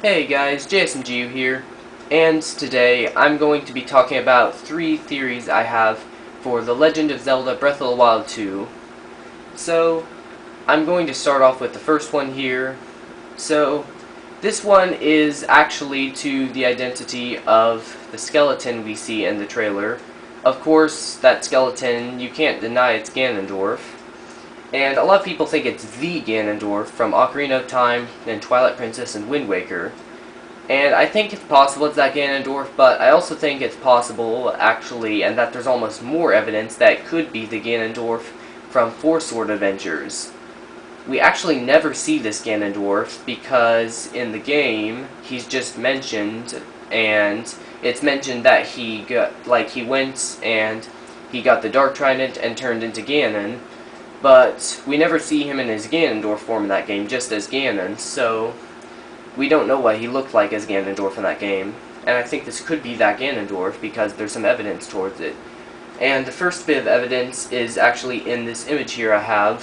Hey guys, JaySMGU here, and today I'm going to be talking about 3 theories I have for The Legend of Zelda Breath of the Wild 2. So, I'm going to start off with the first one here. So, this one is actually to the identity of the skeleton we see in the trailer. Of course, that skeleton, you can't deny it's Ganondorf. And a lot of people think it's the Ganondorf from Ocarina of Time and Twilight Princess and Wind Waker. And I think it's possible it's that Ganondorf, but I also think it's possible, actually, and that there's almost more evidence that it could be the Ganondorf from Four Sword Adventures. We actually never see this Ganondorf because in the game, he's just mentioned, and it's mentioned that he went and he got the Dark Trident and turned into Ganon. But we never see him in his Ganondorf form in that game, just as Ganon, so we don't know what he looked like as Ganondorf in that game. And I think this could be that Ganondorf because there's some evidence towards it. And the first bit of evidence is actually in this image here I have,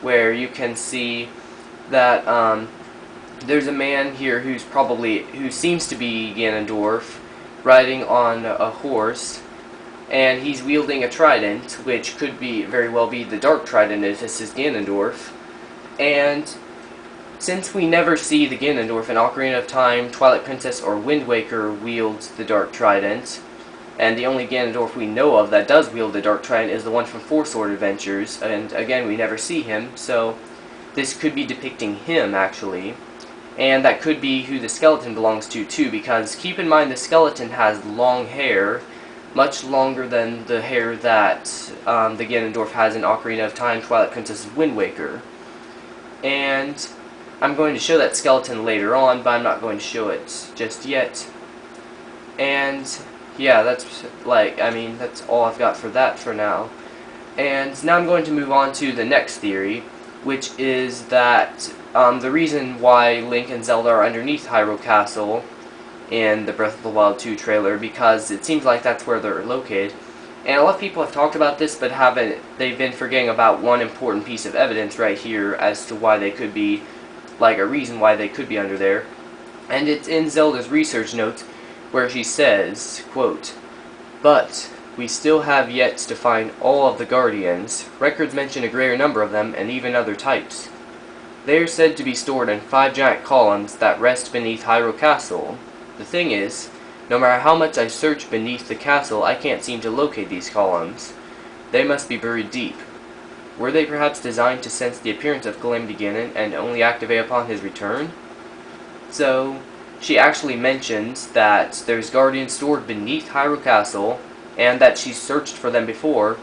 where you can see that there's a man here who seems to be Ganondorf, riding on a horse. And he's wielding a trident, which could very well be the Dark Trident if this is Ganondorf. And since we never see the Ganondorf in Ocarina of Time, Twilight Princess, or Wind Waker wield the Dark Trident, and the only Ganondorf we know of that does wield the Dark Trident is the one from Four Sword Adventures, and again, we never see him, so this could be depicting him, actually. And that could be who the skeleton belongs to, too, because keep in mind the skeleton has long hair, much longer than the hair that the Ganondorf has in Ocarina of Time, Twilight Princess, and Wind Waker. And I'm going to show that skeleton later on, but I'm not going to show it just yet. And yeah, that's all I've got for that for now. And now I'm going to move on to the next theory, which is that the reason why Link and Zelda are underneath Hyrule Castle in the Breath of the Wild 2 trailer, because it seems like that's where they're located. And a lot of people have talked about this, but they've been forgetting about one important piece of evidence right here as to why they could be, a reason why they could be under there. And it's in Zelda's research notes, where she says, quote, "But we still have yet to find all of the Guardians. Records mention a greater number of them, and even other types. They are said to be stored in 5 giant columns that rest beneath Hyrule Castle. The thing is, no matter how much I search beneath the castle, I can't seem to locate these columns. They must be buried deep. Were they perhaps designed to sense the appearance of Calamity Ganon and only activate upon his return?" So, she actually mentions that there's guardians stored beneath Hyrule Castle, and that she's searched for them before.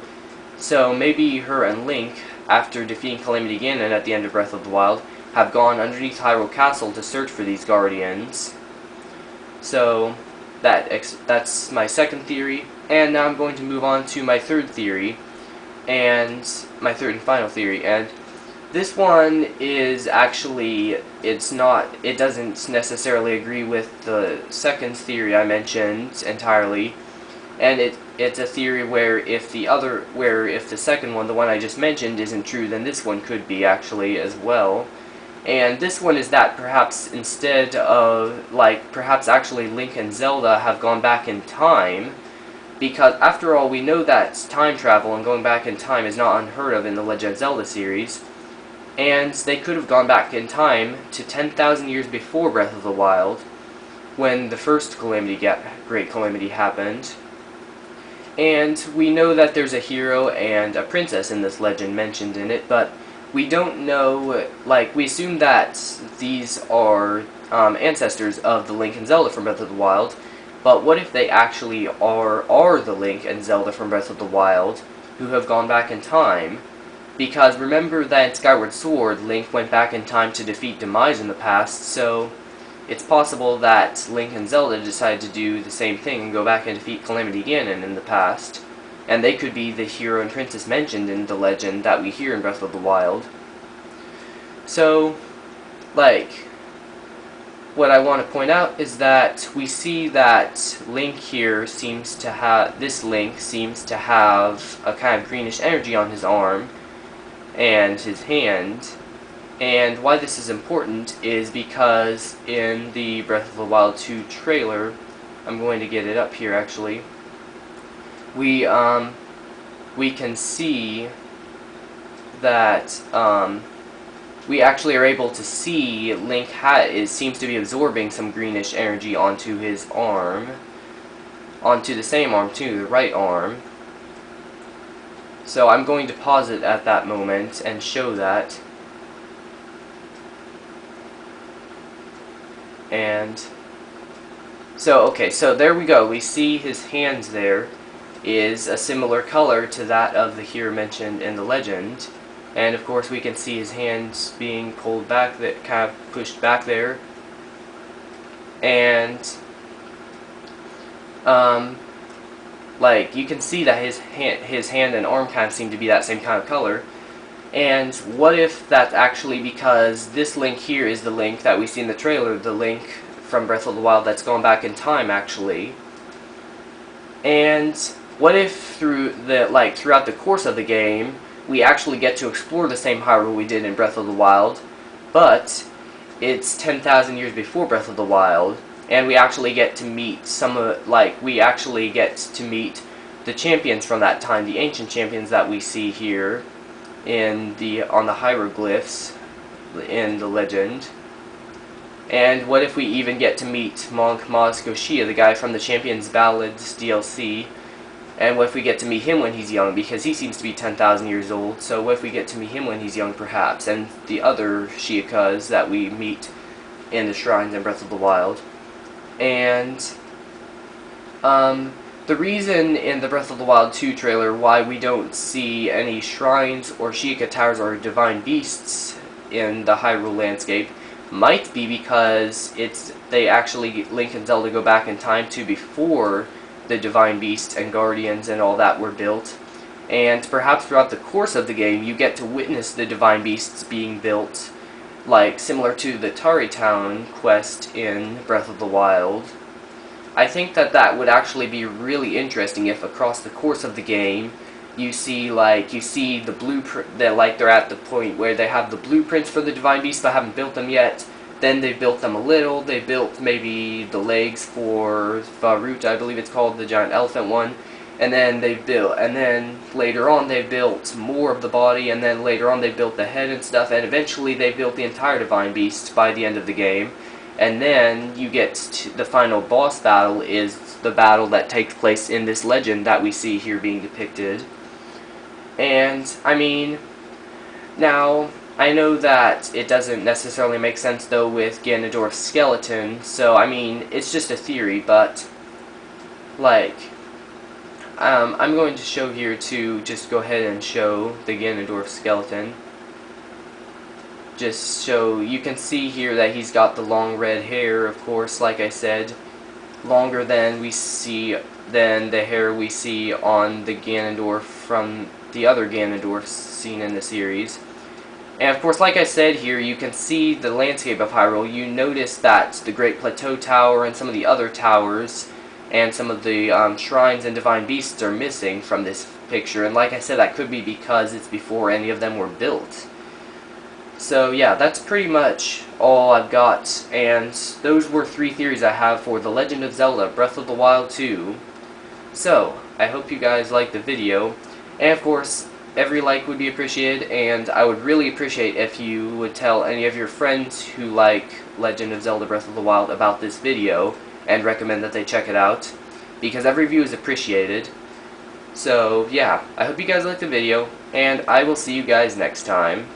So maybe her and Link, after defeating Calamity Ganon at the end of Breath of the Wild, have gone underneath Hyrule Castle to search for these guardians. So, that's my second theory, and now I'm going to move on to my third theory, and my third and final theory, and this one is actually, it doesn't necessarily agree with the second theory I mentioned entirely, and it's a theory where if the second one, the one I just mentioned, isn't true, then this one could be actually as well. And this one is that perhaps instead of, perhaps actually Link and Zelda have gone back in time, because after all, we know that time travel and going back in time is not unheard of in the Legend of Zelda series, and they could have gone back in time to 10,000 years before Breath of the Wild, when the first Great Calamity happened. And we know that there's a hero and a princess in this legend mentioned in it, but we don't know, we assume that these are ancestors of the Link and Zelda from Breath of the Wild, but what if they actually are the Link and Zelda from Breath of the Wild who have gone back in time? Because remember that in Skyward Sword, Link went back in time to defeat Demise in the past, so it's possible that Link and Zelda decided to do the same thing and go back and defeat Calamity Ganon in the past. And they could be the hero and princess mentioned in the legend that we hear in Breath of the Wild. So, what I want to point out is that we see that Link here seems to have a kind of greenish energy on his arm and his hand, And why this is important is because in the Breath of the Wild 2 trailer, I'm going to get it up here actually, we can see that we actually are able to see Link seems to be absorbing some greenish energy onto his arm, onto the same arm too, the right arm. So I'm going to pause it at that moment and show that. And so, okay, so there we go. We see his hands there is a similar color to that of the hero mentioned in the legend. And of course we can see his hands being pulled back, that kind of pushed back there. And like you can see that his hand and arm kind of seem to be that same kind of color. And what if that's actually because this Link here is the Link that we see in the trailer, the Link from Breath of the Wild that's gone back in time actually. And what if throughout the course of the game we actually get to explore the same Hyrule we did in Breath of the Wild, but it's 10,000 years before Breath of the Wild, and we actually get to meet the champions from that time, the ancient champions that we see here on the hieroglyphs in the legend. And what if we even get to meet Monk Moskoshia, the guy from the Champions Ballads DLC? And what if we get to meet him when he's young, because he seems to be 10,000 years old, so what if we get to meet him when he's young perhaps, and the other Shiakas that we meet in the shrines in Breath of the Wild. And the reason in the Breath of the Wild 2 trailer why we don't see any shrines or Shiaka towers or divine beasts in the Hyrule landscape might be because Link and Zelda go back in time to before the divine beasts and guardians and all that were built, and perhaps throughout the course of the game you get to witness the divine beasts being built, like similar to the Tari Town quest in Breath of the Wild. I think that would actually be really interesting if across the course of the game you see the blueprint, that they're at the point where they have the blueprints for the divine beasts but haven't built them yet. Then they built them a little. They built maybe the legs for Farut, I believe it's called, the giant elephant one. And then later on they built more of the body, and then later on they built the head and stuff, and eventually they built the entire divine beast by the end of the game. And then you get to the final boss battle is the battle that takes place in this legend that we see here being depicted. And I mean, now I know that it doesn't necessarily make sense though with Ganondorf's skeleton, so I mean, it's just a theory, but I'm going to show here to just go ahead and show the Ganondorf skeleton. Just so you can see here that he's got the long red hair, of course, like I said, longer than the hair we see on the Ganondorf from the other Ganondorfs seen in the series. And of course, like I said here, you can see the landscape of Hyrule. You notice that the Great Plateau Tower and some of the other towers and some of the shrines and divine beasts are missing from this picture. And like I said, that could be because it's before any of them were built. So yeah, that's pretty much all I've got. And those were 3 theories I have for The Legend of Zelda Breath of the Wild 2. So, I hope you guys liked the video. And of course, every like would be appreciated, and I would really appreciate if you would tell any of your friends who like Legend of Zelda Breath of the Wild about this video, and recommend that they check it out, because every view is appreciated. So yeah, I hope you guys liked the video, and I will see you guys next time.